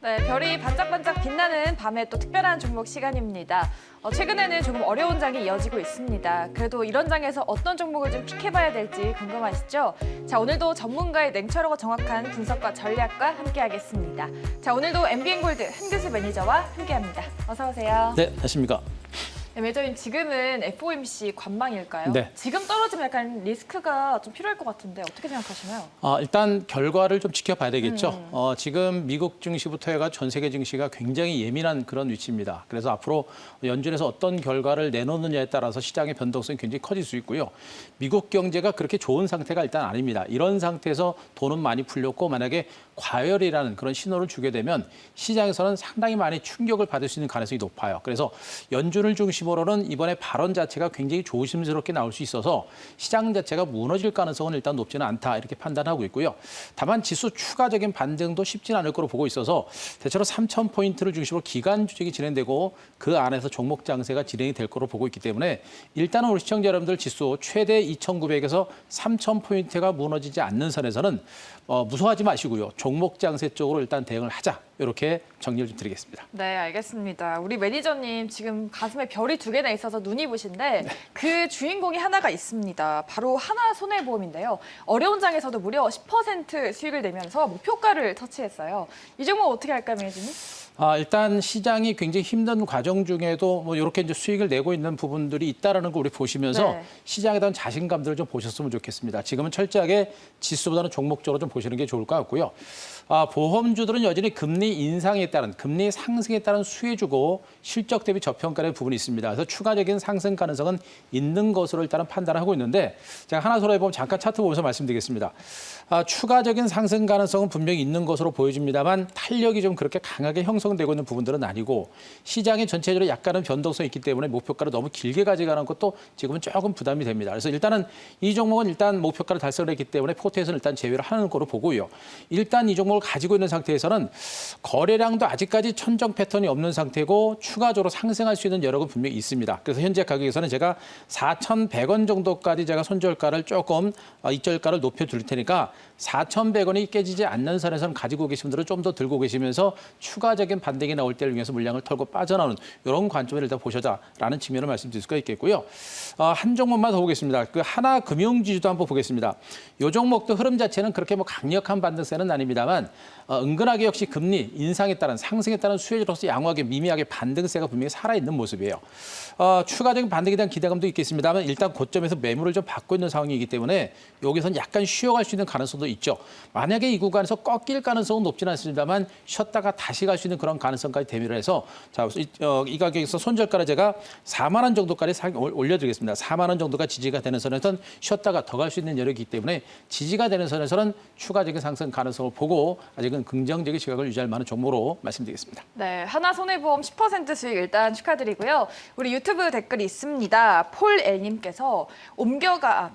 네, 별이 반짝반짝 빛나는 밤에 또 특별한 종목 시간입니다. 최근에는 조금 어려운 장이 이어지고 있습니다. 그래도 이런 장에서 어떤 종목을 좀 픽해봐야 될지 궁금하시죠? 자, 오늘도 전문가의 냉철하고 정확한 분석과 전략과 함께하겠습니다. 자, 오늘도 MBN골드 한규수 매니저와 함께합니다. 어서 오세요. 네, 안녕하십니까. 네, 매니저님 지금은 FOMC 관망일까요? 네. 지금 떨어지면 약간 리스크가 좀 필요할 것 같은데 어떻게 생각하시나요? 일단 결과를 좀 지켜봐야 되겠죠. 지금 미국 증시부터 해가 전 세계 증시가 굉장히 예민한 그런 위치입니다. 그래서 앞으로 연준에서 어떤 결과를 내놓느냐에 따라서 시장의 변동성이 굉장히 커질 수 있고요. 미국 경제가 그렇게 좋은 상태가 일단 아닙니다. 이런 상태에서 돈은 많이 풀렸고 만약에 과열이라는 그런 신호를 주게 되면 시장에서는 상당히 많이 충격을 받을 수 있는 가능성이 높아요. 그래서 연준을 중심으로는 이번에 발언 자체가 굉장히 조심스럽게 나올 수 있어서 시장 자체가 무너질 가능성은 일단 높지는 않다 이렇게 판단하고 있고요. 다만 지수 추가적인 반등도 쉽지는 않을 거로 보고 있어서 대체로 3,000포인트를 중심으로 기간 조정이 진행되고 그 안에서 종목 장세가 진행이 될 거로 보고 있기 때문에 일단은 우리 시청자 여러분들 지수 최대 2,900에서 3,000포인트가 무너지지 않는 선에서는 무서워하지 마시고요. 종목 장세 쪽으로 일단 대응을 하자. 이렇게 정리를 좀 드리겠습니다. 네, 알겠습니다. 우리 매니저님 지금 가슴에 별이 2개나 있어서 눈이 부신데 네. 그 주인공이 하나가 있습니다. 바로 하나손해보험인데요. 어려운 장에서도 무려 10% 수익을 내면서 목표가를 터치했어요. 이 종목 어떻게 할까요, 매니저님? 일단 시장이 굉장히 힘든 과정 중에도 뭐 이렇게 이제 수익을 내고 있는 부분들이 있다라는 걸 우리 보시면서 네. 시장에 대한 자신감들을 좀 보셨으면 좋겠습니다. 지금은 철저하게 지수보다는 종목적으로 좀 보시는 게 좋을 것 같고요. 보험주들은 여전히 금리 인상에 따른 금리 상승에 따른 수혜주고 실적 대비 저평가의 부분이 있습니다. 그래서 추가적인 상승 가능성은 있는 것으로 일단은 판단하고 있는데 제가 하나손해보험 잠깐 차트 보면서 말씀드리겠습니다. 추가적인 상승 가능성은 분명히 있는 것으로 보여집니다만 탄력이 좀 그렇게 강하게 형성되고 있는 부분들은 아니고 시장이 전체적으로 약간은 변동성이 있기 때문에 목표가를 너무 길게 가져가는 것도 지금은 조금 부담이 됩니다. 그래서 일단은 이 종목은 일단 목표가를 달성을 했기 때문에 포트에서는 일단 제외를 하는 거로 보고요. 일단 이 종목을 가지고 있는 상태에서는 거래량도 아직까지 천정 패턴이 없는 상태고 추가적으로 상승할 수 있는 여력은 분명히 있습니다. 그래서 현재 가격에서는 제가 4,100원 정도까지 제가 손절가를 조금 익절가를 높여줄 테니까 4,100원이 깨지지 않는 선에서는 가지고 계신 분들은 좀 더 들고 계시면서 추가적인 반등이 나올 때를 위해서 물량을 털고 빠져나오는 이런 관점을 일단 보셔자라는 측면을 말씀드릴 수가 있겠고요. 한 종목만 더 보겠습니다. 그 하나금융지주도 한번 보겠습니다. 이 종목도 흐름 자체는 그렇게 뭐 강력한 반등세는 아닙니다만 은근하게 역시 금리 인상에 따른 상승에 따른 수혜주로서 양호하게 미미하게 반등세가 분명히 살아있는 모습이에요. 추가적인 반등에 대한 기대감도 있겠습니다만 일단 고점에서 매물을 좀 받고 있는 상황이기 때문에 여기서는 약간 쉬어갈 수 있는 가능성도 있죠. 만약에 이 구간에서 꺾일 가능성은 높지는 않습니다만 쉬었다가 다시 갈 수 있는 그런 가능성까지 대비를 해서 자, 이 가격에서 손절가를 제가 4만 원 정도까지 올려드리겠습니다. 4만 원 정도가 지지가 되는 선에서는 쉬었다가 더 갈 수 있는 여력이기 때문에 지지가 되는 선에서는 추가적인 상승 가능성을 보고 아직은 긍정적인 시각을 유지할 만한 종목으로 말씀드리겠습니다. 네, 하나손해보험 10% 수익 일단 축하드리고요. 우리 유튜브 댓글이 있습니다. 폴엘님께서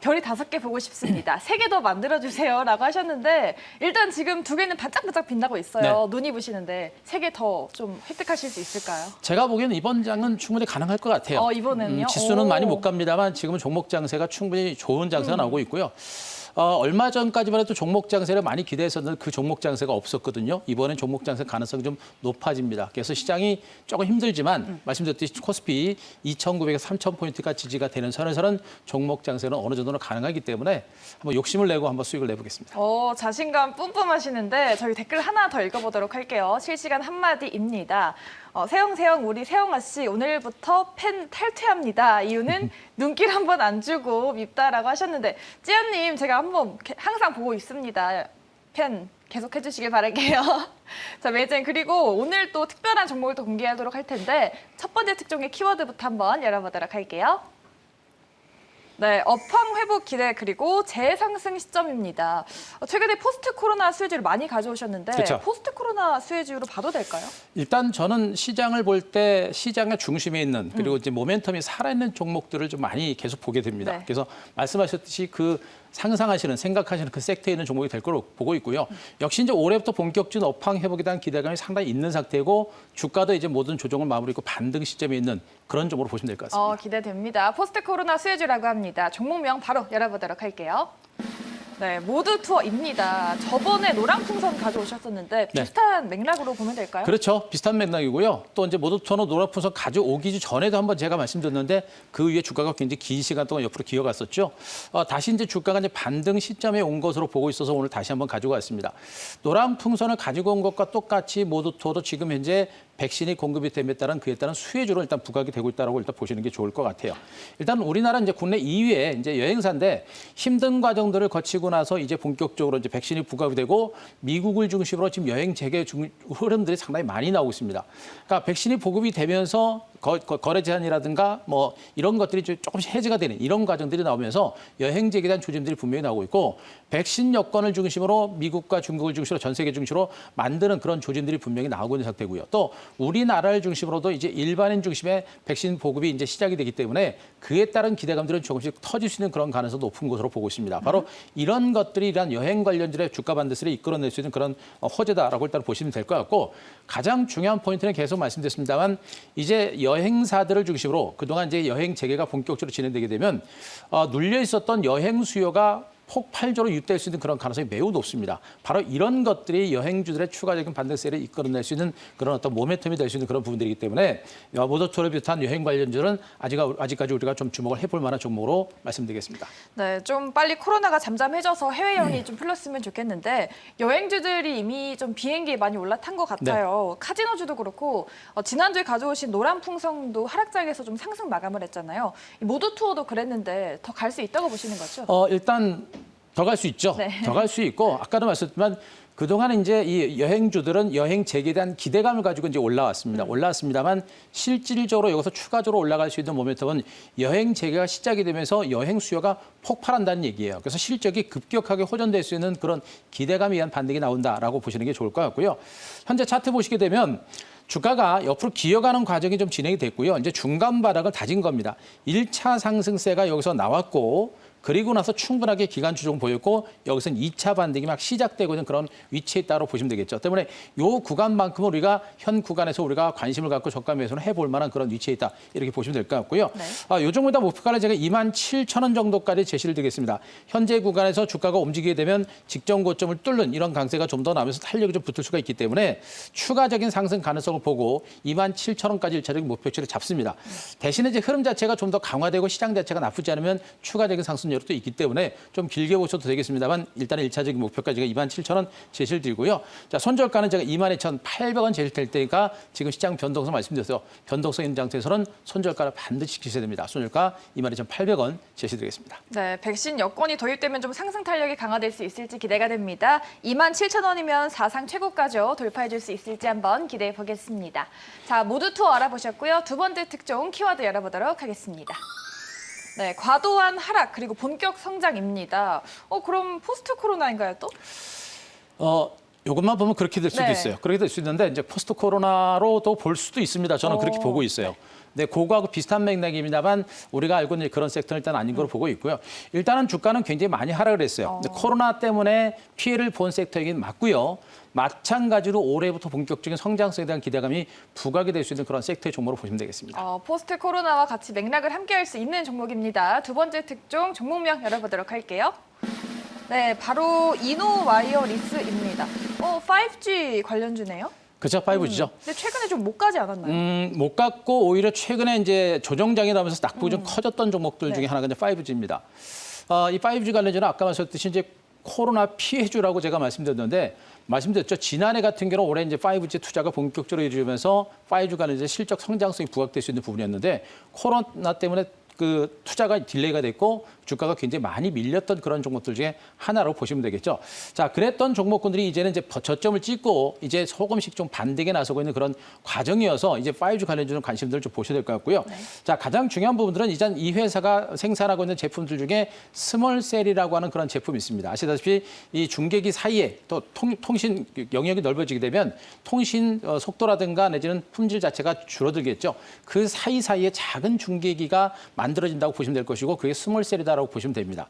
별이 5개 보고 싶습니다. 3개 더 만들어주세요라고 하셨는데 일단 지금 2개는 반짝반짝 빛나고 있어요. 네. 눈이 부시는데 3개 더 좀 획득하실 수 있을까요? 제가 보기에는 이번 장은 충분히 가능할 것 같아요. 이번에는요? 지수는 오. 많이 못 갑니다만 지금은 종목 장세가 충분히 좋은 장세가 나오고 있고요. 얼마 전까지만 해도 종목 장세를 많이 기대했었는데 그 종목 장세가 없었거든요. 이번엔 종목 장세 가능성이 좀 높아집니다. 그래서 시장이 조금 힘들지만 말씀드렸듯이 코스피 2,900에서 3,000포인트가 지지가 되는 선에서는 종목 장세는 어느 정도는 가능하기 때문에 한번 욕심을 내고 한번 수익을 내보겠습니다. 자신감 뿜뿜하시는데 저희 댓글 하나 더 읽어보도록 할게요. 실시간 한마디입니다. 세영세영 우리 세영아 씨 오늘부터 팬 탈퇴합니다. 이유는 눈길 한번 안 주고 밉다라고 하셨는데 찌연님 제가 한번 항상 보고 있습니다. 팬 계속 해주시길 바랄게요. 자, 매니저님 그리고 오늘 또 특별한 정보를 또 공개하도록 할 텐데 첫 번째 특종의 키워드부터 한번 열어보도록 할게요. 네, 업황 회복 기대 그리고 재상승 시점입니다. 최근에 포스트 코로나 수혜주를 많이 가져오셨는데 그렇죠. 포스트 코로나 수혜주로 봐도 될까요? 일단 저는 시장을 볼 때 시장의 중심에 있는 그리고 이제 모멘텀이 살아있는 종목들을 좀 많이 계속 보게 됩니다. 네. 그래서 말씀하셨듯이 그 상상하시는 생각하시는 그 섹터에 있는 종목이 될 거로 보고 있고요. 역시 이제 올해부터 본격적인 업황 회복에 대한 기대감이 상당히 있는 상태고 주가도 이제 모든 조정을 마무리고 반등 시점에 있는 그런 종목으로 보시면 될 것 같습니다. 기대됩니다. 포스트 코로나 수혜주라고 합니다. 종목명 바로 열어보도록 할게요. 네, 모두 투어입니다. 저번에 노랑풍선 가져오셨었는데 비슷한 맥락으로 보면 될까요? 그렇죠. 비슷한 맥락이고요. 또 이제 모두 투어너 노란풍선 가져오기 전에도 한번 제가 말씀드렸는데 그 이후에 주가가 굉장히 긴 시간 동안 옆으로 기어갔었죠. 다시 이제 주가가 이제 반등 시점에 온 것으로 보고 있어서 오늘 다시 한번 가지고 왔습니다. 노란풍선을 가지고 온 것과 똑같이 모두 투어도 지금 현재 백신이 공급이 됨에 따른 그에 따른 수혜주로 일단 부각이 되고 있다라고 일단 보시는 게 좋을 것 같아요. 일단 우리나라 이제 국내 2위의 이제 여행사인데 힘든 과정들을 거치고 나서 이제 본격적으로 이제 백신이 부각이 되고 미국을 중심으로 지금 여행 재개 흐름들이 상당히 많이 나오고 있습니다. 그러니까 백신이 보급이 되면서 거래 제한이라든가 뭐 이런 것들이 조금씩 해제가 되는 이런 과정들이 나오면서 여행 재개에 대한 조짐들이 분명히 나오고 있고 백신 여건을 중심으로 미국과 중국을 중심으로 전 세계 중심으로 만드는 그런 조짐들이 분명히 나오고 있는 상태고요. 또 우리나라를 중심으로도 이제 일반인 중심의 백신 보급이 이제 시작이 되기 때문에 그에 따른 기대감들은 조금씩 터질 수 있는 그런 가능성이 높은 것으로 보고 있습니다. 바로 이런 것들이 이러한 여행 관련주의 주가 반등세를 이끌어낼 수 있는 그런 호재다라고 일단 보시면 될 것 같고 가장 중요한 포인트는 계속 말씀드렸습니다만 이제 여행사들을 중심으로 그동안 이제 여행 재개가 본격적으로 진행되게 되면 눌려 있었던 여행 수요가 폭발적으로 유입될 수 있는 그런 가능성이 매우 높습니다. 바로 이런 것들이 여행주들의 추가적인 반등세를 이끌어낼 수 있는 그런 어떤 모멘텀이 될 수 있는 그런 부분들이기 때문에 모더투어를 비롯한 여행 관련주는 아직까지 우리가 좀 주목을 해볼 만한 종목으로 말씀드리겠습니다. 네, 좀 빨리 코로나가 잠잠해져서 해외여행이 좀 풀렸으면 좋겠는데 여행주들이 이미 좀 비행기에 많이 올라탄 것 같아요. 카지노주도 그렇고 지난주에 가져오신 노란풍선도 하락장에서 좀 상승 마감을 했잖아요. 이 모더투어도 그랬는데 더 갈 수 있다고 보시는 거죠? 일단 더 갈 수 있죠. 네. 더 갈 수 있고 아까도 말씀드렸지만 그동안 이제 이 여행주들은 여행 재개에 대한 기대감을 가지고 이제 올라왔습니다만 실질적으로 여기서 추가적으로 올라갈 수 있는 모멘텀은 여행 재개가 시작이 되면서 여행 수요가 폭발한다는 얘기예요. 그래서 실적이 급격하게 호전될 수 있는 그런 기대감에 의한 반등이 나온다라고 보시는 게 좋을 것 같고요. 현재 차트 보시게 되면 주가가 옆으로 기어가는 과정이 좀 진행이 됐고요. 이제 중간 바닥을 다진 겁니다. 1차 상승세가 여기서 나왔고 그리고 나서 충분하게 기간 추종 보였고 여기서는 2차 반등이 막 시작되고 있는 그런 위치에 있다고 보시면 되겠죠. 때문에 이 구간만큼은 우리가 현 구간에서 우리가 관심을 갖고 저가 매수를 해볼 만한 그런 위치에 있다. 이렇게 보시면 될 것 같고요. 네. 요 정도다 목표가를 제가 27,000원 정도까지 제시를 드리겠습니다. 현재 구간에서 주가가 움직이게 되면 직전 고점을 뚫는 이런 강세가 좀 더 나면서 탄력이 좀 붙을 수가 있기 때문에 추가적인 상승 가능성을 보고 27,000원까지 1차적인 목표치를 잡습니다. 대신에 이제 흐름 자체가 좀 더 강화되고 시장 자체가 나쁘지 않으면 추가적인 상승 여력도 있기 때문에 좀 길게 보셔도 되겠습니다만 일단은 1차적인 목표까지가 27,000원 제시를 드리고요. 자, 손절가는 제가 22,800원 제시를 될 테니까 지금 시장 변동성 말씀드렸어요. 변동성 있는 장소에서는 손절가를 반드시 지키셔야 됩니다. 손절가 22,800원 제시드리겠습니다. 네, 백신 여건이 도입되면 좀 상승 탄력이 강화될 수 있을지 기대가 됩니다. 27,000원이면 사상 최고가죠. 돌파해 줄 수 있을지 한번 기대해 보겠습니다. 자, 모두 투어 알아보셨고요. 두 번째 특종 키워드 열어보도록 하겠습니다. 네, 과도한 하락 그리고 본격 성장입니다. 그럼 포스트 코로나인가요 또? 이것만 보면 그렇게 될 수도 네. 있어요. 그렇게 될 수 있는데 이제 포스트 코로나로도 볼 수도 있습니다. 저는 그렇게 보고 있어요. 네, 그거하고 비슷한 맥락입니다만 우리가 알고 있는 그런 섹터는 일단 아닌 걸로 보고 있고요. 일단은 주가는 굉장히 많이 하락을 했어요. 근데 코로나 때문에 피해를 본 섹터이긴 맞고요. 마찬가지로 올해부터 본격적인 성장성에 대한 기대감이 부각이 될 수 있는 그런 섹터의 종목으로 보시면 되겠습니다. 포스트 코로나와 같이 맥락을 함께할 수 있는 종목입니다. 두 번째 특종 종목명 열어보도록 할게요. 네, 바로 이노와이어리스입니다. 5G 관련주네요. 그렇죠, 5G죠. 근데 최근에 좀 못 가지 않았나요? 못 갔고 오히려 최근에 이제 조정장이 나면서 낙폭이 좀 커졌던 종목들 중에 하나가 이제 5G입니다. 이 5G 관련주는 아까 말씀드렸듯이 이제 코로나 피해주라고 제가 말씀드렸죠. 지난해 같은 경우는 올해 이제 5G 투자가 본격적으로 이루어지면서 5G 관련해서 실적 성장성이 부각될 수 있는 부분이었는데 코로나 때문에 그 투자가 딜레이가 됐고 주가가 굉장히 많이 밀렸던 그런 종목들 중에 하나로 보시면 되겠죠. 자, 그랬던 종목군들이 이제는 이제 저점을 찍고 이제 조금씩 좀 반등에 나서고 있는 그런 과정이어서 이제 5G 관련주는 관심들을 좀 보셔야 될 것 같고요. 네. 자, 가장 중요한 부분들은 이제 이 회사가 생산하고 있는 제품들 중에 스몰셀이라고 하는 그런 제품이 있습니다. 아시다시피 이 중계기 사이에 또 통신 영역이 넓어지게 되면 통신 속도라든가 내지는 품질 자체가 줄어들겠죠. 그 사이사이에 작은 중계기가 만들어진다고 보시면 될 것이고 그게 스몰셀이다라고 보시면 됩니다.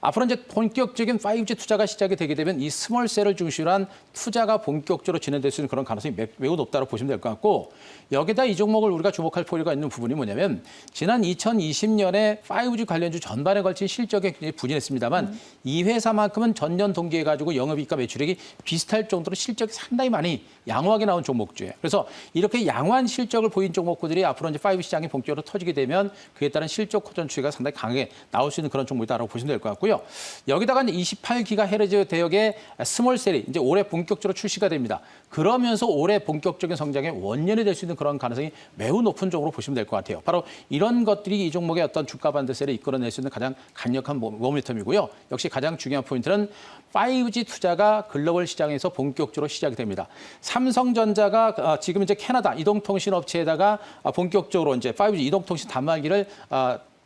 앞으로 이제 본격적인 5G 투자가 시작이 되게 되면 이 스몰셀을 중심으로 한 투자가 본격적으로 진행될 수 있는 그런 가능성이 매우 높다고 보시면 될 것 같고 여기다 이 종목을 우리가 주목할 필요가 있는 부분이 뭐냐면 지난 2020년에 5G 관련주 전반에 걸친 실적이 굉장히 부진했습니다만 이 회사만큼은 전년 동기에 가지고 영업이익과 매출액이 비슷할 정도로 실적이 상당히 많이 양호하게 나온 종목주예요. 그래서 이렇게 양호한 실적을 보인 종목들이 앞으로 이제 5G 시장이 본격적으로 터지게 되면 그에 따른 실적 호전 추이가 상당히 강하게 나올 수 있는 그런 종목이다라고 보시면 될 것 같고요. 여기다가 이제 28GHz 대역의 스몰셀이 이제 올해 본격적으로 출시가 됩니다. 그러면서 올해 본격적인 성장의 원년이 될 수 있는 그런 가능성이 매우 높은 쪽으로 보시면 될 것 같아요. 바로 이런 것들이 이 종목의 어떤 주가 반등세를 이끌어낼 수 있는 가장 강력한 모멘텀이고요. 역시 가장 중요한 포인트는 5G 투자가 글로벌 시장에서 본격적으로 시작이 됩니다. 삼성전자가 지금 이제 캐나다 이동통신 업체에다가 본격적으로 이제 5G 이동통신 단말기를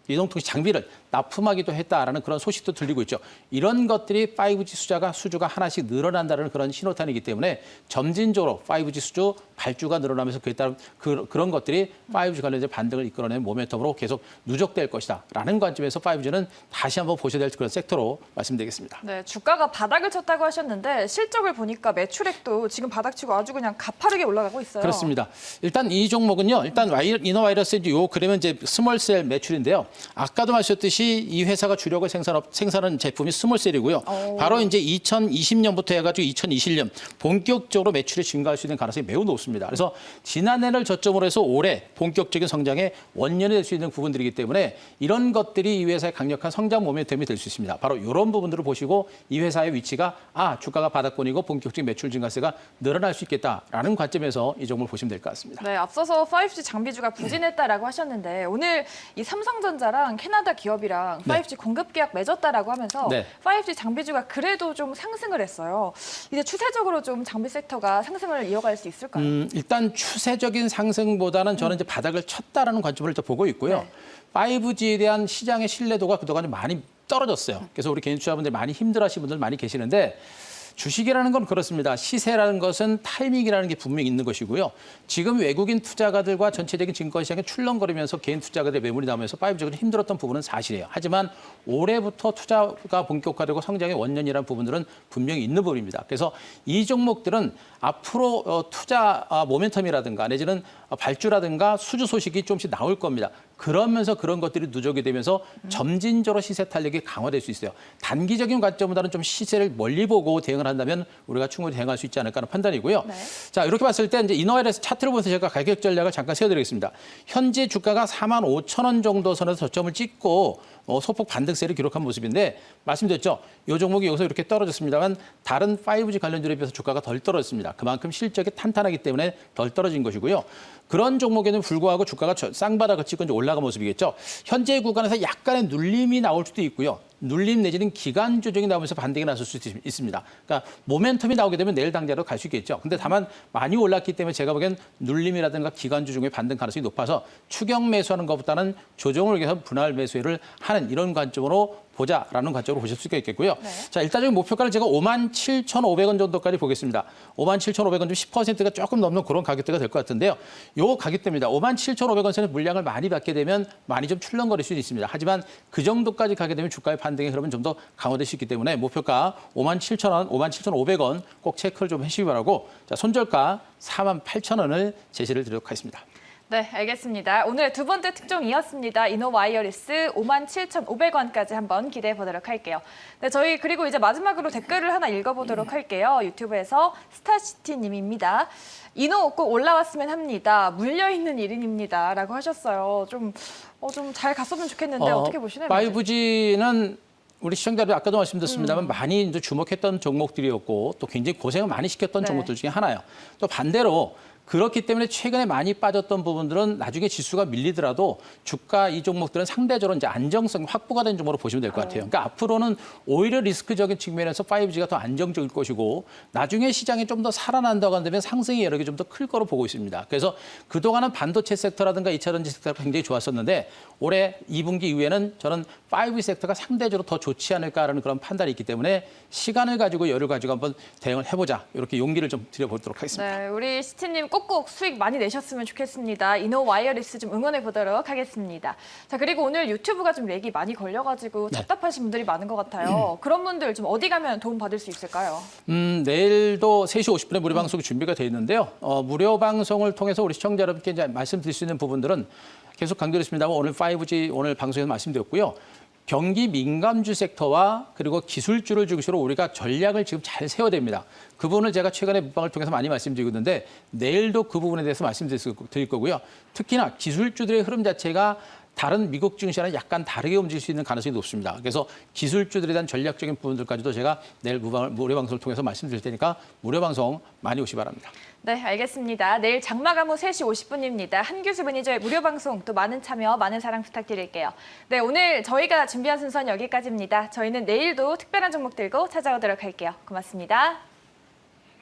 이동통신 장비를 납품하기도 했다라는 그런 소식도 들리고 있죠. 이런 것들이 5G 수주가 하나씩 늘어난다는 그런 신호탄이기 때문에 점진적으로 5G 수주 발주가 늘어나면서 그에 따른 그런 것들이 5G 관련된 반등을 이끌어내는 모멘텀으로 계속 누적될 것이다라는 관점에서 5G는 다시 한번 보셔야 될 그런 섹터로 말씀드리겠습니다. 네, 주가가 바닥을 쳤다고 하셨는데 실적을 보니까 매출액도 지금 바닥치고 아주 그냥 가파르게 올라가고 있어요. 그렇습니다. 일단 이 종목은요. 일단 이노바이러스 요 그러면 이제 스몰셀 매출인데요. 아까도 말씀드렸듯이 이 회사가 주력을 생산하는 제품이 스몰셀이고요. 바로 이제 2020년부터 해가지고 2021년 본격적으로 매출이 증가할 수 있는 가능성이 매우 높습니다. 그래서 지난해를 저점으로 해서 올해 본격적인 성장의 원년이 될 수 있는 부분들이기 때문에 이런 것들이 이 회사의 강력한 성장 모멘텀이 될 수 있습니다. 바로 이런 부분들을 보시고 이 회사의 위치가 주가가 바닥권이고 본격적인 매출 증가세가 늘어날 수 있겠다라는 관점에서 이 종목을 보시면 될 것 같습니다. 네, 앞서서 5G 장비주가 부진했다라고 하셨는데 오늘 이 삼성전자랑 캐나다 기업이랑 5G 공급 계약 맺었다라고 하면서 5G 장비주가 그래도 좀 상승을 했어요. 이제 추세적으로 좀 장비 섹터가 상승을 이어갈 수 있을까요? 일단 추세적인 상승보다는 저는 이제 바닥을 쳤다라는 관점을 일단 보고 있고요. 5G에 대한 시장의 신뢰도가 그동안 많이 떨어졌어요. 그래서 우리 개인 투자자분들 많이 힘들어하시는 분들 많이 계시는데 주식이라는 건 그렇습니다. 시세라는 것은 타이밍이라는 게 분명히 있는 것이고요. 지금 외국인 투자가들과 전체적인 증권시장에 출렁거리면서 개인 투자가들의 매물이 나오면서 5G가 힘들었던 부분은 사실이에요. 하지만 올해부터 투자가 본격화되고 성장의 원년이라는 부분들은 분명히 있는 부분입니다. 그래서 이 종목들은 앞으로 투자 모멘텀이라든가 내지는 발주라든가 수주 소식이 조금씩 나올 겁니다. 그러면서 그런 것들이 누적이 되면서 점진적으로 시세 탄력이 강화될 수 있어요. 단기적인 관점보다는 좀 시세를 멀리 보고 대응을 한다면 우리가 충분히 대응할 수 있지 않을까 하는 판단이고요. 자, 이렇게 봤을 때 이제 이노와일에서 차트를 보면서 제가 가격 전략을 잠깐 세워드리겠습니다. 현재 주가가 45,000원 정도 선에서 저점을 찍고 소폭 반등세를 기록한 모습인데 말씀드렸죠. 이 종목이 여기서 이렇게 떨어졌습니다만 다른 5G 관련주에 비해서 주가가 덜 떨어졌습니다. 그만큼 실적이 탄탄하기 때문에 덜 떨어진 것이고요. 그런 종목에는 불구하고 주가가 쌍바닥을 찍고 이제 올라간 모습이겠죠. 현재 구간에서 약간의 눌림이 나올 수도 있고요. 눌림 내지는 기간 조정이 나오면서 반등이 나설 수도 있습니다. 그러니까 모멘텀이 나오게 되면 내일 당장으로 갈 수 있겠죠. 근데 다만 많이 올랐기 때문에 제가 보기엔 눌림이라든가 기간 조정의 반등 가능성이 높아서 추격 매수하는 것보다는 조정을 위해서 분할 매수를 하는 이런 관점으로 보자라는 관점으로 보실 수가 있겠고요. 자, 일단적인 목표가를 제가 57,500원 정도까지 보겠습니다. 57,500원 좀 10%가 조금 넘는 그런 가격대가 될 것 같은데요. 요 가격대입니다. 57,500원 선에 물량을 많이 받게 되면 많이 좀 출렁거릴 수도 있습니다. 하지만 그 정도까지 가게 되면 주가의 반등의 흐름은 좀 더 강화될 수 있기 때문에 목표가 57,000원, 57,500원 꼭 체크를 좀 해주시기 바라고 자, 손절가 48,000원을 제시를 드리도록 하겠습니다. 네, 알겠습니다. 오늘의 두 번째 특종이었습니다. 이노와이어리스 57,500원까지 한번 기대해 보도록 할게요. 네, 저희 그리고 이제 마지막으로 댓글을 하나 읽어보도록 할게요. 유튜브에서 스타시티님입니다. 이노 꼭 올라왔으면 합니다. 물려있는 1인입니다. 라고 하셨어요. 좀 잘 갔으면 좋겠는데 어떻게 보시나요? 5G는 우리 시청자들 아까도 말씀드렸습니다만 많이 이제 주목했던 종목들이었고 또 굉장히 고생을 많이 시켰던 종목들 중에 하나예요. 또 반대로 그렇기 때문에 최근에 많이 빠졌던 부분들은 나중에 지수가 밀리더라도 주가 이 종목들은 상대적으로 이제 안정성 확보가 된 종목으로 보시면 될 것 같아요. 그러니까 앞으로는 오히려 리스크적인 측면에서 5G가 더 안정적일 것이고 나중에 시장이 좀 더 살아난다고 한다면 상승의 여력이 좀 더 클 거로 보고 있습니다. 그래서 그동안은 반도체 섹터라든가 2차 전지 섹터가 굉장히 좋았었는데 올해 2분기 이후에는 저는 5G 섹터가 상대적으로 더 좋지 않을까라는 그런 판단이 있기 때문에 시간을 가지고 여유를 가지고 한번 대응을 해보자. 이렇게 용기를 좀 드려보도록 하겠습니다. 네, 우리 시티님 꼭 꼭꼭 수익 많이 내셨으면 좋겠습니다. 이노 와이어리스 좀 응원해 보도록 하겠습니다. 자, 그리고 오늘 유튜브가 좀 렉이 많이 걸려가지고 답답하신 분들이 많은 것 같아요. 그런 분들 좀 어디 가면 도움 받을 수 있을까요? 내일도 3시 50분에 무료 방송이 준비가 돼 있는데요. 무료 방송을 통해서 우리 시청자 여러분께 이제 말씀드릴 수 있는 부분들은 계속 강조했습니다만 오늘 5G 오늘 방송에서 말씀드렸고요. 경기 민감주 섹터와 그리고 기술주를 중심으로 우리가 전략을 지금 잘 세워야 됩니다. 그 부분을 제가 최근에 문방을 통해서 많이 말씀드리고 있는데 내일도 그 부분에 대해서 말씀드릴 거고요. 특히나 기술주들의 흐름 자체가 다른 미국 증시와는 약간 다르게 움직일 수 있는 가능성이 높습니다. 그래서 기술주들에 대한 전략적인 부분들까지도 제가 내일 무료 방송을 통해서 말씀드릴 테니까 무료 방송 많이 오시기 바랍니다. 네, 알겠습니다. 내일 장마감후 3시 50분입니다. 한규수 매니저의 무료 방송 또 많은 참여, 많은 사랑 부탁드릴게요. 네, 오늘 저희가 준비한 순서는 여기까지입니다. 저희는 내일도 특별한 종목 들고 찾아오도록 할게요. 고맙습니다.